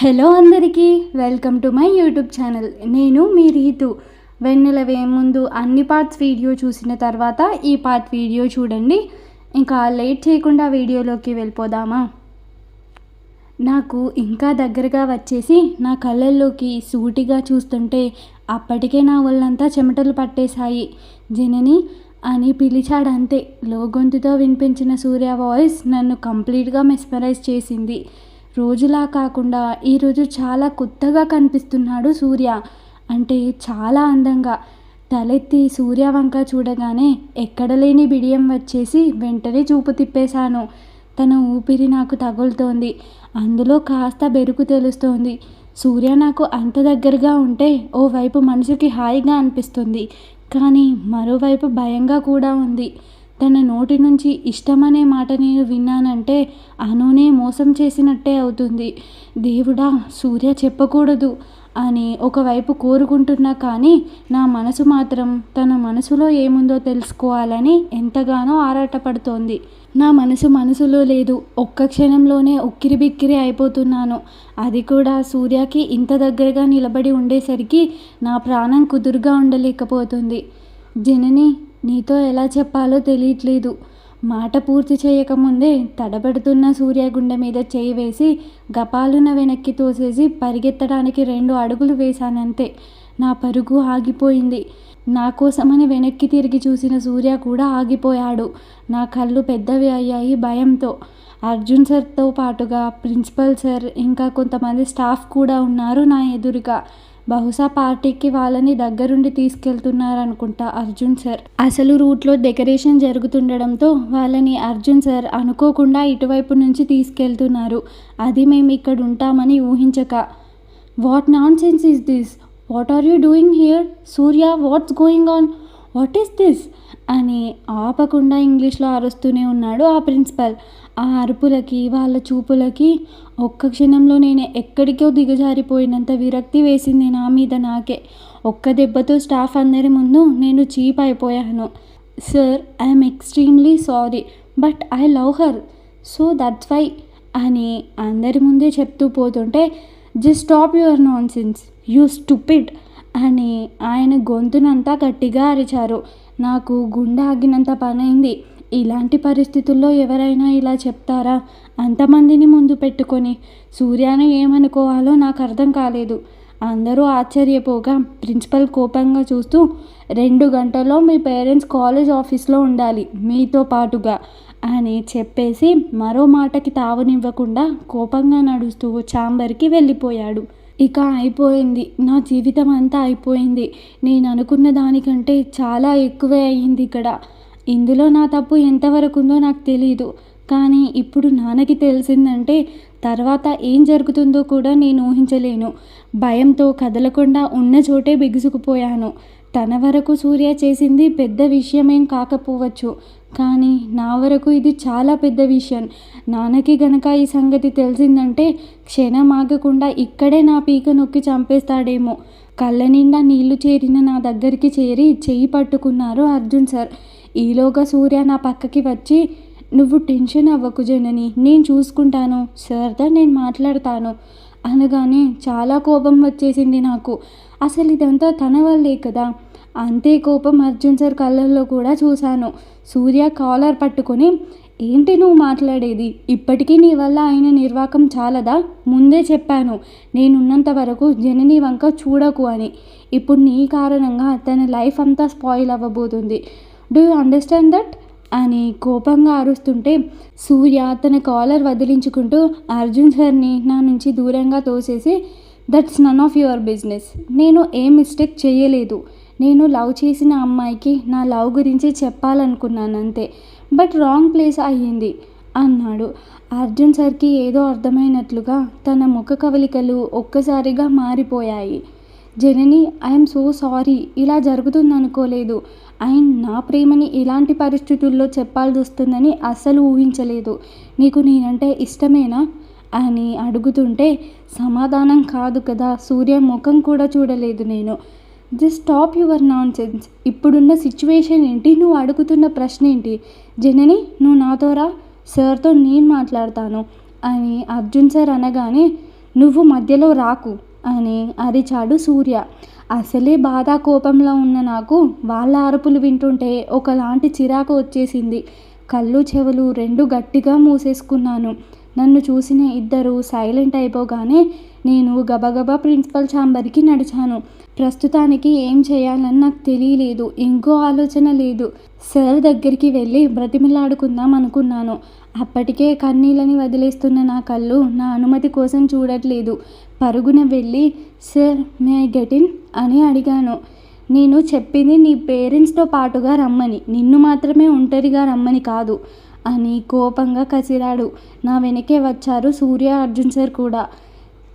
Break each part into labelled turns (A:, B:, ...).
A: Hello అందరికీ, welcome to my YouTube channel. నేను మీ రీతు. వెన్నెలవే ముందు అన్ని పార్ట్స్ వీడియో చూసిన తర్వాత ఈ పార్ట్ వీడియో చూడండి. ఇంకా లేట్ చేయకుండా వీడియోలోకి వెళ్ళిపోదామా? నాకు ఇంకా దగ్గరగా వచ్చేసి నా కళ్ళల్లోకి సూటిగా చూస్తుంటే అప్పటికే నా ఒళ్ళంతా చెమటలు పట్టేశాయి. జనని అని పిలిచాడంతే. లో గొంతుతో వినిపించిన సూర్య వాయిస్ నన్ను కంప్లీట్గా మెస్మరైజ్ చేసింది. రోజులా కాకుండా ఈరోజు చాలా కొత్తగా కనిపిస్తున్నాడు సూర్య. అంటే చాలా అందంగా. తలెత్తి సూర్య వంక చూడగానే ఎక్కడలేని బిడియం వచ్చేసి వెంటనే చూపు తిప్పేశాను. తన ఊపిరి నాకు తగులుతోంది. అందులో కాస్త బెరుకు తెలుస్తోంది. సూర్య నాకు అంత దగ్గరగా ఉంటే ఓవైపు మనసుకి హాయిగా అనిపిస్తుంది, కానీ మరోవైపు భయంగా కూడా ఉంది. తన నోటి నుంచి ఇష్టమనే మాట నేను విన్నానంటే అనునే మోసం చేసినట్టే అవుతుంది. దేవుడా, సూర్య చెప్పకూడదు అని ఒకవైపు కోరుకుంటున్నా, కానీ నా మనసు మాత్రం తన మనసులో ఏముందో తెలుసుకోవాలని ఎంతగానో ఆరాటపడుతోంది. నా మనసులో లేదు. ఒక్క క్షణంలోనే ఉక్కిరిబిక్కిరి అయిపోతున్నాను. అది కూడా సూర్యకి ఇంత దగ్గరగా నిలబడి ఉండేసరికి నా ప్రాణం కుదురుగా ఉండలేకపోతుంది. జనని, నీతో ఎలా చెప్పాలో తెలియట్లేదు. మాట పూర్తి చేయకముందే తడబడుతున్న సూర్య గుండె మీద చేయి వేసి గపాలున వెనక్కి తోసేసి పరిగెత్తడానికి 2 అడుగులు వేశానంతే. నా పరుగు ఆగిపోయింది. నా కోసమని వెనక్కి తిరిగి చూసిన సూర్య కూడా ఆగిపోయాడు. నా కళ్ళు పెద్దవి అయ్యాయి భయంతో. అర్జున్ సార్తో పాటుగా ప్రిన్సిపల్ సార్, ఇంకా కొంతమంది స్టాఫ్ కూడా ఉన్నారు నా ఎదురుగా. బహుశా పార్టీకి వాళ్ళని దగ్గరుండి తీసుకెళ్తున్నారనుకుంటా అర్జున్ సార్. అసలు రూట్లో డెకరేషన్ జరుగుతుండడంతో వాళ్ళని అర్జున్ సార్ అనుకోకుండా ఇటువైపు నుంచి తీసుకెళ్తున్నారు. అది మేము ఇక్కడ ఉంటామని ఊహించక. What nonsense is this? What are you doing here? Surya, what's going on? What is this అని ఆపకుండా ఇంగ్లీష్లో అరుస్తూనే ఉన్నాడు ఆ ప్రిన్సిపల్. ఆ అరుపులకి వాళ్ళ చూపులకి ఒక్క క్షణంలో నేను ఎక్కడికో దిగజారిపోయినంత విరక్తి వేసింది నా మీద నాకే. ఒక్క దెబ్బతో స్టాఫ్ అందరి ముందు నేను చీప్ అయిపోయాను. Sir, I'm extremely sorry, but I love her, so that's why అని అందరి ముందే చెప్తూ పోతుంటే, just stop your nonsense, you stupid అని ఆయన గొంతునంతా గట్టిగా అరిచారు. నాకు గుండె ఆగినంత పనైంది. ఇలాంటి పరిస్థితుల్లో ఎవరైనా ఇలా చెప్తారా? అంతమందిని ముందు పెట్టుకొని. సూర్యను ఏమనుకోవాలో నాకు అర్థం కాలేదు. అందరూ ఆశ్చర్యపోగా ప్రిన్సిపల్ కోపంగా చూస్తూ, 2 గంటల్లో మీ పేరెంట్స్ కాలేజ్ ఆఫీస్లో ఉండాలి మీతో పాటుగా అని చెప్పేసి మరో మాటకి తావునివ్వకుండా కోపంగా నడుస్తూ ఛాంబర్కి వెళ్ళిపోయాడు. ఇక అయిపోయింది. నా జీవితం అంతా అయిపోయింది. నేను అనుకున్న దానికంటే చాలా ఎక్కువే అయ్యింది ఇక్కడ. ఇందులో నా తప్పు ఎంతవరకు ఉందో నాకు తెలీదు, కానీ ఇప్పుడు నాన్నకి తెలిసిందంటే తర్వాత ఏం జరుగుతుందో కూడా నేను ఊహించలేను. భయంతో కదలకుండా ఉన్న చోటే బిగుసుకుపోయాను. తన వరకు సూర్య చేసింది పెద్ద విషయమేం కాకపోవచ్చు, కానీ నా వరకు ఇది చాలా పెద్ద విషయం. నాన్నకి గనక ఈ సంగతి తెలిసిందంటే క్షణం ఆగకుండా ఇక్కడే నా పీక నొక్కి చంపేస్తాడేమో. కళ్ళ నిండా నీళ్లు చేరిన నా దగ్గరికి చేరి చెయ్యి పట్టుకున్నారు అర్జున్ సార్. ఈలోగా సూర్య నా పక్కకి వచ్చి, నువ్వు టెన్షన్ అవ్వకు జనని, నేను చూసుకుంటాను, సార్తో నేను మాట్లాడతాను అనగానే చాలా కోపం వచ్చేసింది నాకు. అసలు ఇదంతా తన వల్లే కదా. అంతే కోపం అర్జున్ సార్ కళ్ళల్లో కూడా చూశాను. సూర్య కాలర్ పట్టుకొని, ఏంటి నువ్వు మాట్లాడేది? ఇప్పటికీ నీ వల్ల ఆయన నిర్వాకం చాలదా? ముందే చెప్పాను నేనున్నంత వరకు జనని వంక చూడకు అని. ఇప్పుడు నీ కారణంగా తన లైఫ్ అంతా స్పాయిల్ అవ్వబోతుంది. డూ యూ అండర్స్టాండ్ దట్ అని కోపంగా అరుస్తుంటే సూర్య తన కాలర్ వదిలించుకుంటూ అర్జున్ సార్ని నా నుంచి దూరంగా తోసేసి, that's none of your business. నేను ఏ మిస్టేక్ చేయలేదు. నేను లవ్ చేసిన అమ్మాయికి నా లవ్ గురించి చెప్పాలనుకున్నాను అంతే, బట్ రాంగ్ ప్లేస్ అయ్యింది అన్నాడు. అర్జున్ సార్కి ఏదో అర్థమైనట్లుగా తన ముఖ కవలికలు ఒక్కసారిగా మారిపోయాయి. జనని, ఐఎమ్ సో సారీ, ఇలా జరుగుతుందనుకోలేదు. అండ్ నా ప్రేమని ఇలాంటి పరిస్థితుల్లో చెప్పాల్సి వస్తుందని అస్సలు ఊహించలేదు. నీకు నేనంటే ఇష్టమేనా అని అడుగుతుంటే సమాధానం కాదు కదా. సూర్య ముఖం కూడా చూడలేదు నేను. Just stop your non sense. ఇప్పుడున్న సిచ్యువేషన్ ఏంటి? నువ్వు అడుగుతున్న ప్రశ్న ఏంటి? జనని, నువ్వు నాతో రా, సార్తో నేను మాట్లాడతాను అని అర్జున్ సార్ అనగానే నువ్వు మధ్యలో రాకు అని అరిచాడు సూర్య. అసలే బాధ కోపంలో ఉన్న నాకు వాళ్ళ అరుపులు వింటుంటే ఒకలాంటి చిరాకు వచ్చేసింది. కళ్ళు చెవులు రెండు గట్టిగా మూసేసుకున్నాను. నన్ను చూసిన ఇద్దరు సైలెంట్ అయిపోగానే నేను గబగబా ప్రిన్సిపల్ ఛాంబర్కి నడిచాను. ప్రస్తుతానికి ఏం చేయాలని నాకు తెలియలేదు, ఇంకో ఆలోచన లేదు. సార్ దగ్గరికి వెళ్ళి బ్రతిమిలాడుకుందాం అనుకున్నాను. అప్పటికే కన్నీళ్ళని వదిలేస్తున్న నా కళ్ళు నా అనుమతి కోసం చూడట్లేదు. పరుగున వెళ్ళి sir may I get in అని అడిగాను. నేను చెప్పింది నీ పేరెంట్స్తో పాటుగా రమ్మని, నిన్ను మాత్రమే ఒంటరిగా రమ్మని కాదు అని కోపంగా కసిరాడు. నా వెనకే వచ్చారు సూర్య, అర్జున్ సార్ కూడా.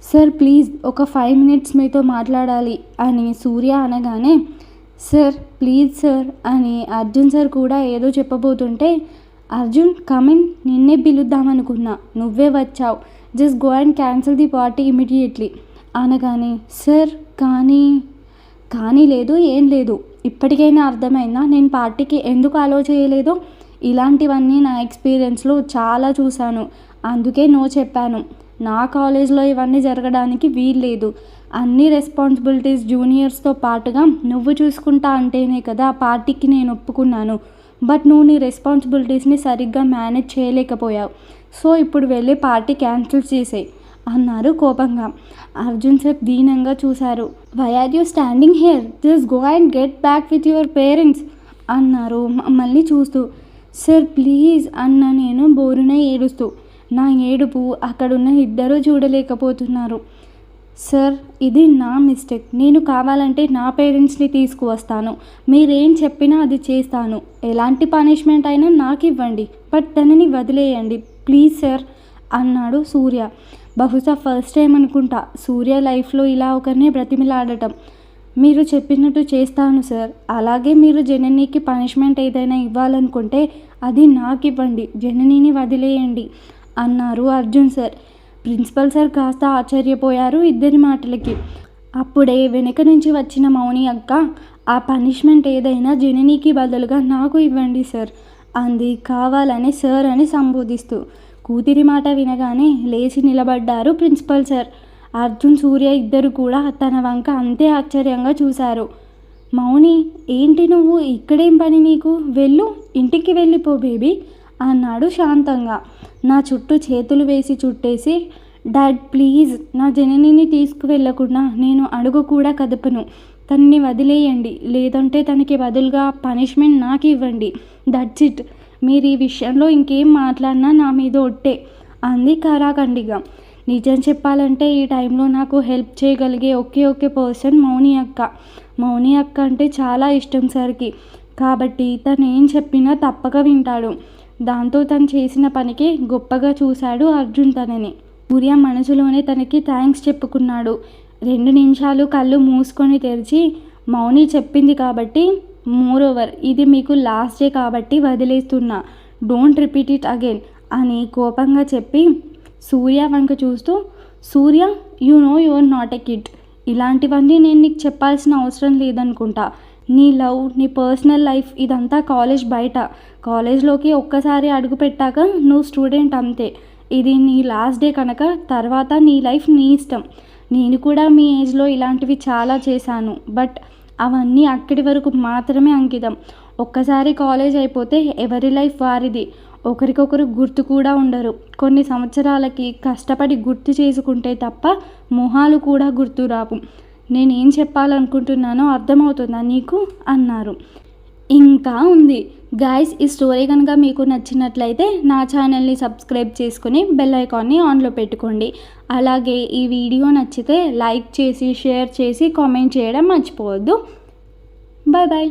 A: సార్ ప్లీజ్ ఒక 5 minutes మీతో మాట్లాడాలి అని సూర్య అనగానే సార్ ప్లీజ్ సార్ అని అర్జున్ సార్ కూడా ఏదో చెప్పబోతుంటే అర్జున్ కమిన్, నిన్నే పిలుద్దామనుకున్నా, నువ్వే వచ్చావు, just go and cancel the party immediately అనగానే సార్ కానీ లేదు, ఏం లేదు, ఇప్పటికైనా అర్థమైందా నేను పార్టీకి ఎందుకు అలో చేయలేదో? ఇలాంటివన్నీ నా ఎక్స్పీరియన్స్లో చాలా చూశాను, అందుకే నో చెప్పాను. నా కాలేజ్లో ఇవన్నీ జరగడానికి వీల్లేదు. అన్ని రెస్పాన్సిబిలిటీస్ జూనియర్స్తో పాటుగా నువ్వు చూసుకుంటా అంటేనే కదా పార్టీకి నేను ఒప్పుకున్నాను. బట్ నువ్వు నీ రెస్పాన్సిబిలిటీస్ని సరిగ్గా మేనేజ్ చేయలేకపోయావు. సో ఇప్పుడు వెళ్ళి పార్టీ క్యాన్సిల్ చేసేయి అన్నారు కోపంగా. అర్జున్ సార్ దీనంగా చూశారు. Why are you standing here, just go and get back with your parents అన్నారు మమ్మల్ని చూస్తూ. సార్ ప్లీజ్ అన్న నేను బోరున ఏడుస్తూ. నా ఏడుపు అక్కడున్న ఇద్దరూ చూడలేకపోతున్నారు. సార్ ఇది నా మిస్టేక్, నేను కావాలంటే నా పేరెంట్స్ని తీసుకువస్తాను, మీరేం చెప్పినా అది చేస్తాను, ఎలాంటి పనిష్మెంట్ అయినా నాకు ఇవ్వండి, బట్ తనని వదిలేయండి ప్లీజ్ సార్ అన్నాడు సూర్య. బహుశా ఫస్ట్ టైం అనుకుంటా సూర్య లైఫ్లో ఇలా ఒకరిని బ్రతిమిలాడటం. మీరు చెప్పినట్టు చేస్తాను సార్, అలాగే మీరు జననికి పనిష్మెంట్ ఏదైనా ఇవ్వాలనుకుంటే అది నాకు ఇవ్వండి, జననిని వదిలేయండి అన్నారు అర్జున్ సార్. ప్రిన్సిపల్ సార్ కాస్త ఆశ్చర్యపోయారు ఇద్దరి మాటలకి. అప్పుడే వెనుక నుంచి వచ్చిన మౌని అక్క, ఆ పనిష్మెంట్ ఏదైనా జననికి బదులుగా నాకు ఇవ్వండి సార్ అంది కావాలని సార్ అని సంబోధిస్తూ. కూతురి మాట వినగానే లేచి నిలబడ్డారు ప్రిన్సిపల్ సార్. అర్జున్ సూర్య ఇద్దరు కూడా తన వంక అంతే ఆశ్చర్యంగా చూశారు. మౌని ఏంటి నువ్వు ఇక్కడేం పని నీకు, వెళ్ళు ఇంటికి వెళ్ళిపో బేబీ అన్నాడు శాంతంగా. నా చుట్టూ చేతులు వేసి చుట్టేసి డాడ్ ప్లీజ్ నా జననిని తీసుకువెళ్ళకుండా నేను అడుగు కూడా కదపను, తనని వదిలేయండి, లేదంటే తనకి బదులుగా పనిష్మెంట్ నాకు ఇవ్వండి, దట్స్ ఇట్, మీరు ఈ విషయంలో ఇంకేం మాట్లాడినా నా మీద ఒట్టే అంది కరాఖండిగా. నిజం చెప్పాలంటే ఈ టైంలో నాకు హెల్ప్ చేయగలిగే ఒకే పర్సన్ మౌని అక్క. మౌని అక్క అంటే చాలా ఇష్టం సార్కి, కాబట్టి తను ఏం చెప్పినా తప్పక వింటాడు. దాంతో తను చేసిన పనికి గొప్పగా చూశాడు అర్జున్ తనని. సూర్య మనసులోనే తనకి థ్యాంక్స్ చెప్పుకున్నాడు. 2 నిమిషాలు కళ్ళు మూసుకొని తెరిచి మౌని చెప్పింది కాబట్టి, మోరోవర్ ఇది మీకు లాస్ట్ డే కాబట్టి వదిలేస్తున్నా, డోంట్ రిపీట్ ఇట్ అగైన్ అని కోపంగా చెప్పి సూర్య వంక చూస్తూ, Surya you know you are not a kid, ఇలాంటివన్నీ నేను నీకు చెప్పాల్సిన అవసరం లేదనుకుంటా. నీ లవ్, నీ పర్సనల్ లైఫ్ ఇదంతా కాలేజ్ బయట, కాలేజ్లోకి ఒక్కసారి అడుగు పెట్టాక నువ్వు స్టూడెంట్ అంతే. ఇది నీ లాస్ట్ డే కనుక తర్వాత నీ లైఫ్ నీ ఇష్టం. నేను కూడా మీ ఏజ్లో ఇలాంటివి చాలా చేశాను, బట్ అవన్నీ అక్కడి వరకు మాత్రమే అంకితం. ఒక్కసారి కాలేజ్ అయిపోతే ఎవరి లైఫ్ వారిది, ఒకరికొకరు గుర్తు కూడా ఉండరు. కొన్ని సంవత్సరాలకి కష్టపడి గుర్తు చేసుకుంటే తప్ప మొహాలు కూడా గుర్తు రావు. నేనేం చెప్పాలనుకుంటున్నానో అర్థమవుతుందా నీకు అన్నారు. ఇంకా ఉంది గాయ్స్, ఈ స్టోరీ కనుక మీకు నచ్చినట్లయితే నా ఛానల్ని సబ్స్క్రైబ్ చేసుకుని బెల్ ఐకాన్ని ఆన్లో పెట్టుకోండి. అలాగే ఈ వీడియో నచ్చితే లైక్ చేసి షేర్ చేసి కామెంట్ చేయడం మర్చిపోవద్దు. Bye bye.